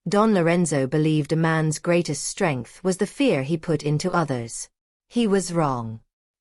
Don Lorenzo believed a man's greatest strength was the fear he put into others. He was wrong.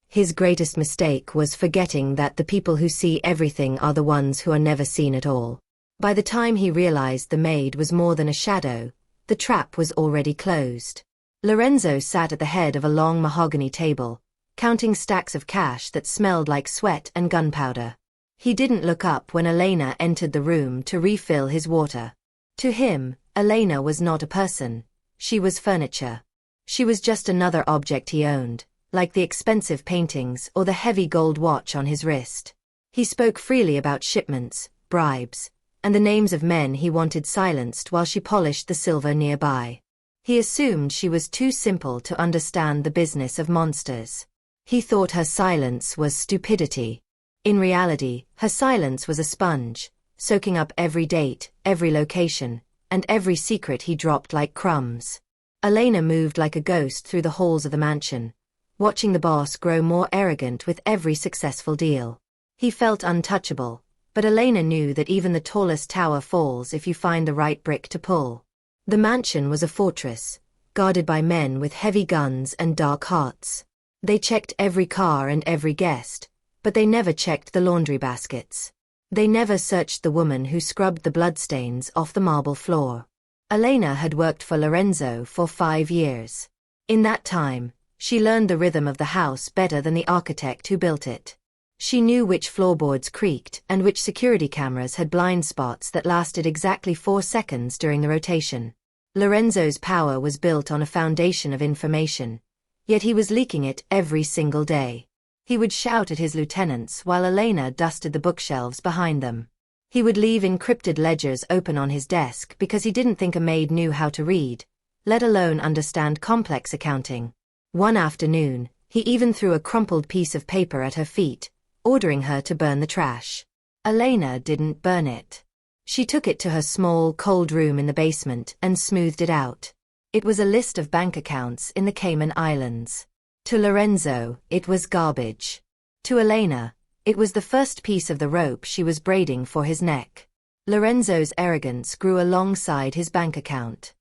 His greatest mistake was forgetting that the people who see everything are the ones who are never seen at all. By the time he realized the maid was more than a shadow, the trap was already closed. Lorenzo sat at the head of a long mahogany table, counting stacks of cash that smelled like sweat and gunpowder. He didn't look up when Elena entered the room to refill his water. To him, Elena was not a person. She was furniture. She was just another object he owned, like the expensive paintings or the heavy gold watch on his wrist. He spoke freely about shipments, bribes, and the names of men he wanted silenced while she polished the silver nearby. He assumed she was too simple to understand the business of monsters. He thought her silence was stupidity. In reality, her silence was a sponge, soaking up every date, every location, and every secret he dropped like crumbs. Elena moved like a ghost through the halls of the mansion, watching the boss grow more arrogant with every successful deal. He felt untouchable, but Elena knew that even the tallest tower falls if you find the right brick to pull. The mansion was a fortress, guarded by men with heavy guns and dark hearts. They checked every car and every guest, but they never checked the laundry baskets. They never searched the woman who scrubbed the bloodstains off the marble floor. Elena had worked for Lorenzo for 5 years. In that time, she learned the rhythm of the house better than the architect who built it. She knew which floorboards creaked and which security cameras had blind spots that lasted exactly 4 seconds during the rotation. Lorenzo's power was built on a foundation of information, yet he was leaking it every single day. He would shout at his lieutenants while Elena dusted the bookshelves behind them. He would leave encrypted ledgers open on his desk because he didn't think a maid knew how to read, let alone understand complex accounting. One afternoon, he even threw a crumpled piece of paper at her feet, ordering her to burn the trash. Elena didn't burn it. She took it to her small, cold room in the basement and smoothed it out. It was a list of bank accounts in the Cayman Islands. To Lorenzo, it was garbage. To Elena, it was the first piece of the rope she was braiding for his neck. Lorenzo's arrogance grew alongside his bank account.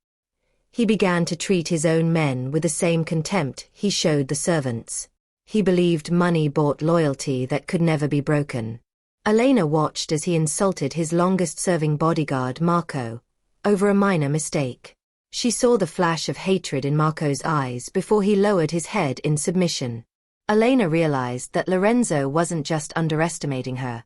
He began to treat his own men with the same contempt he showed the servants. He believed money bought loyalty that could never be broken. Elena watched as he insulted his longest-serving bodyguard, Marco, over a minor mistake. She saw the flash of hatred in Marco's eyes before he lowered his head in submission. Elena realized that Lorenzo wasn't just underestimating her.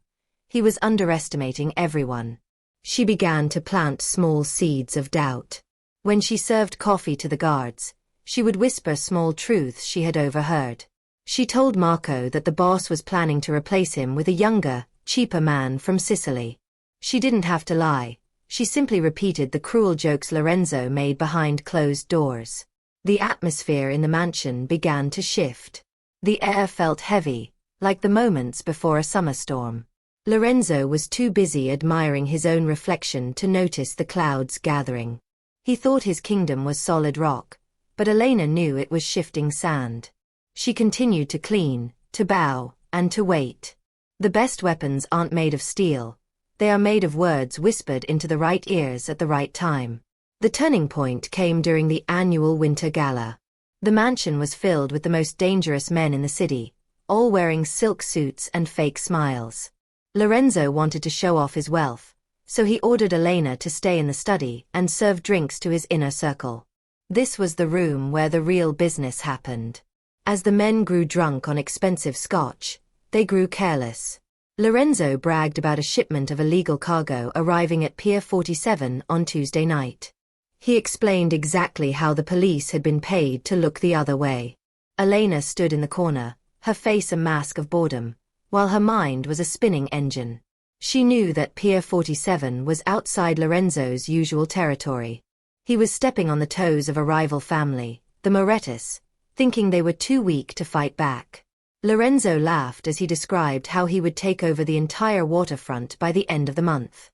He was underestimating everyone. She began to plant small seeds of doubt. When she served coffee to the guards, she would whisper small truths she had overheard. She told Marco that the boss was planning to replace him with a younger, cheaper man from Sicily. She didn't have to lie. She simply repeated the cruel jokes Lorenzo made behind closed doors. The atmosphere in the mansion began to shift. The air felt heavy, like the moments before a summer storm. Lorenzo was too busy admiring his own reflection to notice the clouds gathering. He thought his kingdom was solid rock, but Elena knew it was shifting sand. She continued to clean, to bow, and to wait. The best weapons aren't made of steel. They are made of words whispered into the right ears at the right time. The turning point came during the annual winter gala. The mansion was filled with the most dangerous men in the city, all wearing silk suits and fake smiles. Lorenzo wanted to show off his wealth, so he ordered Elena to stay in the study and serve drinks to his inner circle. This was the room where the real business happened. As the men grew drunk on expensive scotch, they grew careless. Lorenzo bragged about a shipment of illegal cargo arriving at Pier 47 on Tuesday night. He explained exactly how the police had been paid to look the other way. Elena stood in the corner, her face a mask of boredom, while her mind was a spinning engine. She knew that Pier 47 was outside Lorenzo's usual territory. He was stepping on the toes of a rival family, the Morettis, thinking they were too weak to fight back. Lorenzo laughed as he described how he would take over the entire waterfront by the end of the month.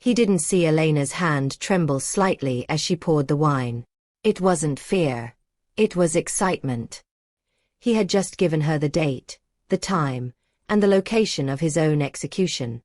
He didn't see Elena's hand tremble slightly as she poured the wine. It wasn't fear. It was excitement. He had just given her the date, the time, and the location of his own execution.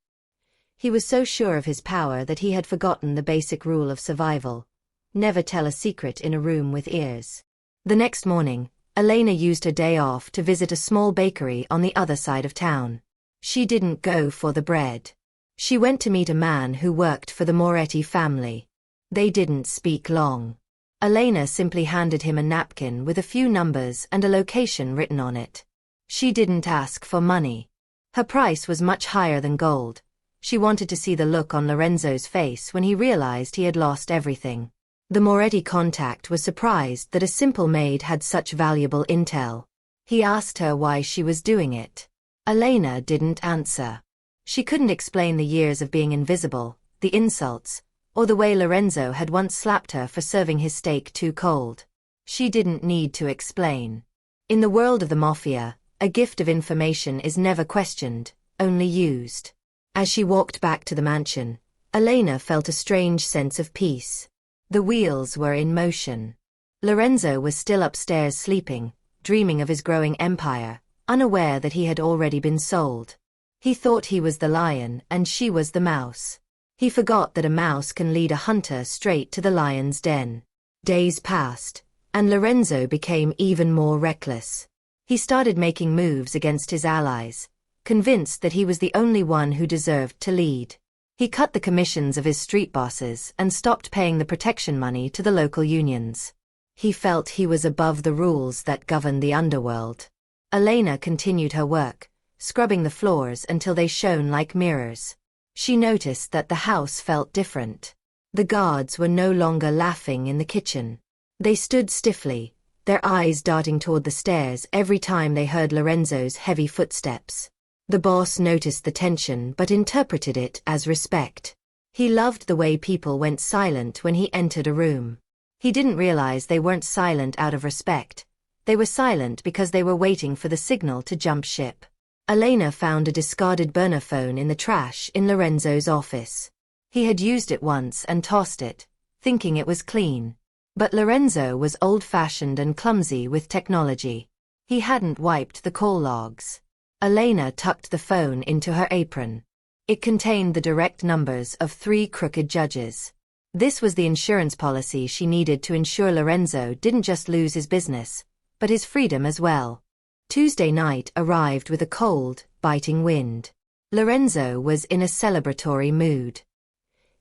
He was so sure of his power that he had forgotten the basic rule of survival. Never tell a secret in a room with ears. The next morning, Elena used her day off to visit a small bakery on the other side of town. She didn't go for the bread. She went to meet a man who worked for the Moretti family. They didn't speak long. Elena simply handed him a napkin with a few numbers and a location written on it. She didn't ask for money. Her price was much higher than gold. She wanted to see the look on Lorenzo's face when he realized he had lost everything. The Moretti contact was surprised that a simple maid had such valuable intel. He asked her why she was doing it. Elena didn't answer. She couldn't explain the years of being invisible, the insults, or the way Lorenzo had once slapped her for serving his steak too cold. She didn't need to explain. In the world of the Mafia, a gift of information is never questioned, only used. As she walked back to the mansion, Elena felt a strange sense of peace. The wheels were in motion. Lorenzo was still upstairs sleeping, dreaming of his growing empire, unaware that he had already been sold. He thought he was the lion and she was the mouse. He forgot that a mouse can lead a hunter straight to the lion's den. Days passed, and Lorenzo became even more reckless. He started making moves against his allies, convinced that he was the only one who deserved to lead. He cut the commissions of his street bosses and stopped paying the protection money to the local unions. He felt he was above the rules that governed the underworld. Elena continued her work, scrubbing the floors until they shone like mirrors. She noticed that the house felt different. The guards were no longer laughing in the kitchen. They stood stiffly, their eyes darting toward the stairs every time they heard Lorenzo's heavy footsteps. The boss noticed the tension but interpreted it as respect. He loved the way people went silent when he entered a room. He didn't realize they weren't silent out of respect. They were silent because they were waiting for the signal to jump ship. Elena found a discarded burner phone in the trash in Lorenzo's office. He had used it once and tossed it, thinking it was clean. But Lorenzo was old-fashioned and clumsy with technology. He hadn't wiped the call logs. Elena tucked the phone into her apron. It contained the direct numbers of 3 crooked judges. This was the insurance policy she needed to ensure Lorenzo didn't just lose his business, but his freedom as well. Tuesday night arrived with a cold, biting wind. Lorenzo was in a celebratory mood.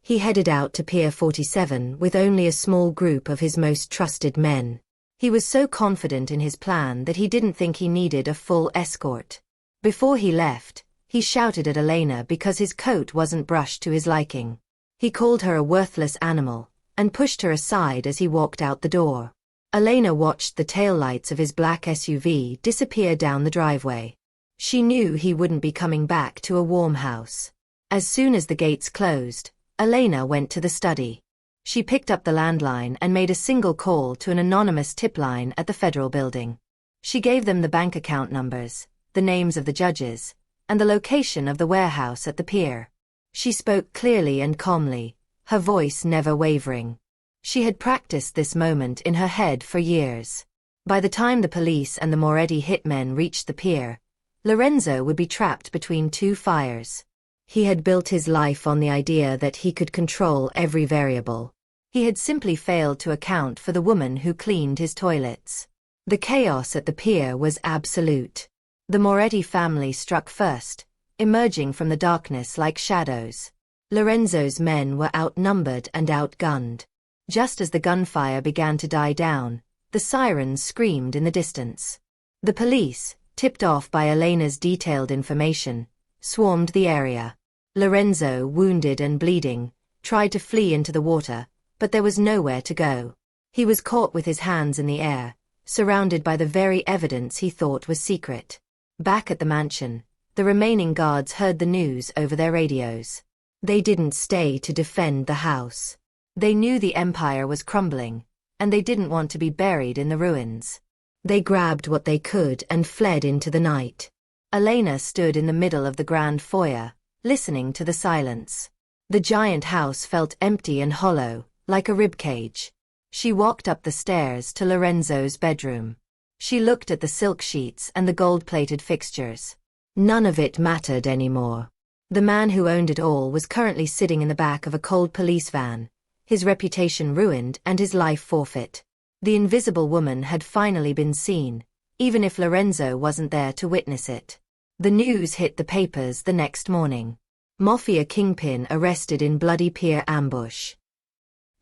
He headed out to Pier 47 with only a small group of his most trusted men. He was so confident in his plan that he didn't think he needed a full escort. Before he left, he shouted at Elena because his coat wasn't brushed to his liking. He called her a worthless animal, and pushed her aside as he walked out the door. Elena watched the taillights of his black SUV disappear down the driveway. She knew he wouldn't be coming back to a warm house. As soon as the gates closed, Elena went to the study. She picked up the landline and made a single call to an anonymous tip line at the Federal Building. She gave them the bank account numbers, the names of the judges, and the location of the warehouse at the pier. She spoke clearly and calmly, her voice never wavering. She had practiced this moment in her head for years. By the time the police and the Moretti hitmen reached the pier, Lorenzo would be trapped between 2 fires. He had built his life on the idea that he could control every variable. He had simply failed to account for the woman who cleaned his toilets. The chaos at the pier was absolute. The Moretti family struck first, emerging from the darkness like shadows. Lorenzo's men were outnumbered and outgunned. Just as the gunfire began to die down, the sirens screamed in the distance. The police, tipped off by Elena's detailed information, swarmed the area. Lorenzo, wounded and bleeding, tried to flee into the water, but there was nowhere to go. He was caught with his hands in the air, surrounded by the very evidence he thought was secret. Back at the mansion, the remaining guards heard the news over their radios. They didn't stay to defend the house. They knew the empire was crumbling, and they didn't want to be buried in the ruins. They grabbed what they could and fled into the night. Elena stood in the middle of the grand foyer, listening to the silence. The giant house felt empty and hollow, like a ribcage. She walked up the stairs to Lorenzo's bedroom. She looked at the silk sheets and the gold-plated fixtures. None of it mattered anymore. The man who owned it all was currently sitting in the back of a cold police van, his reputation ruined and his life forfeit. The invisible woman had finally been seen, even if Lorenzo wasn't there to witness it. The news hit the papers the next morning. Mafia kingpin arrested in bloody pier ambush.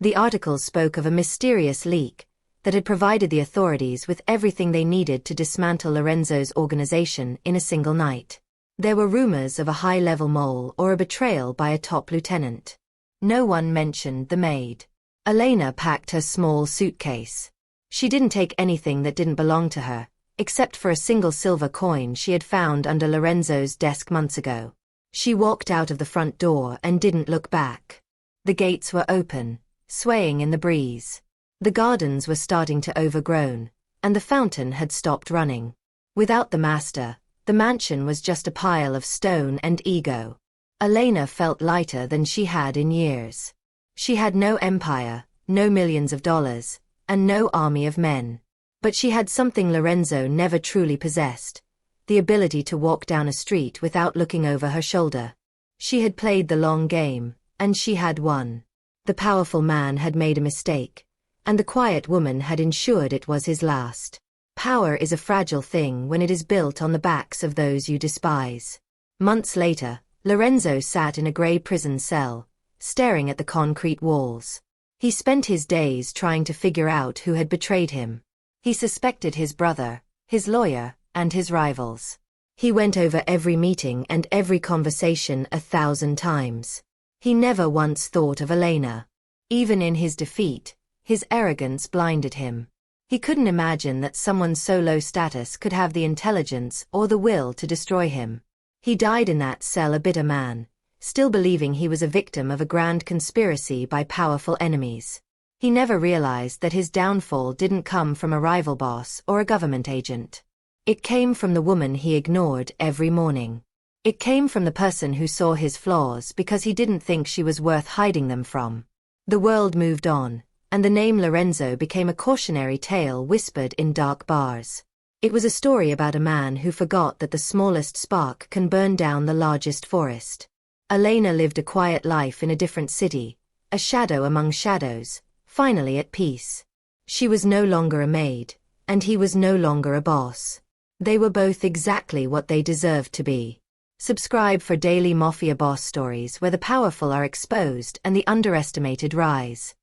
The articles spoke of a mysterious leak that had provided the authorities with everything they needed to dismantle Lorenzo's organization in a single night. There were rumors of a high-level mole or a betrayal by a top lieutenant. No one mentioned the maid. Elena packed her small suitcase. She didn't take anything that didn't belong to her, except for a single silver coin she had found under Lorenzo's desk months ago. She walked out of the front door and didn't look back. The gates were open, swaying in the breeze. The gardens were starting to overgrown, and the fountain had stopped running. Without the master, the mansion was just a pile of stone and ego. Elena felt lighter than she had in years. She had no empire, no millions of dollars, and no army of men. But she had something Lorenzo never truly possessed: the ability to walk down a street without looking over her shoulder. She had played the long game, and she had won. The powerful man had made a mistake, and the quiet woman had ensured it was his last. Power is a fragile thing when it is built on the backs of those you despise. Months later, Lorenzo sat in a gray prison cell, staring at the concrete walls. He spent his days trying to figure out who had betrayed him. He suspected his brother, his lawyer, and his rivals. He went over every meeting and every conversation 1,000 times. He never once thought of Elena. Even in his defeat, his arrogance blinded him. He couldn't imagine that someone so low status could have the intelligence or the will to destroy him. He died in that cell a bitter man, still believing he was a victim of a grand conspiracy by powerful enemies. He never realized that his downfall didn't come from a rival boss or a government agent. It came from the woman he ignored every morning. It came from the person who saw his flaws because he didn't think she was worth hiding them from. The world moved on, and the name Lorenzo became a cautionary tale whispered in dark bars. It was a story about a man who forgot that the smallest spark can burn down the largest forest. Elena lived a quiet life in a different city, a shadow among shadows, finally at peace. She was no longer a maid, and he was no longer a boss. They were both exactly what they deserved to be. Subscribe for daily Mafia boss stories where the powerful are exposed and the underestimated rise.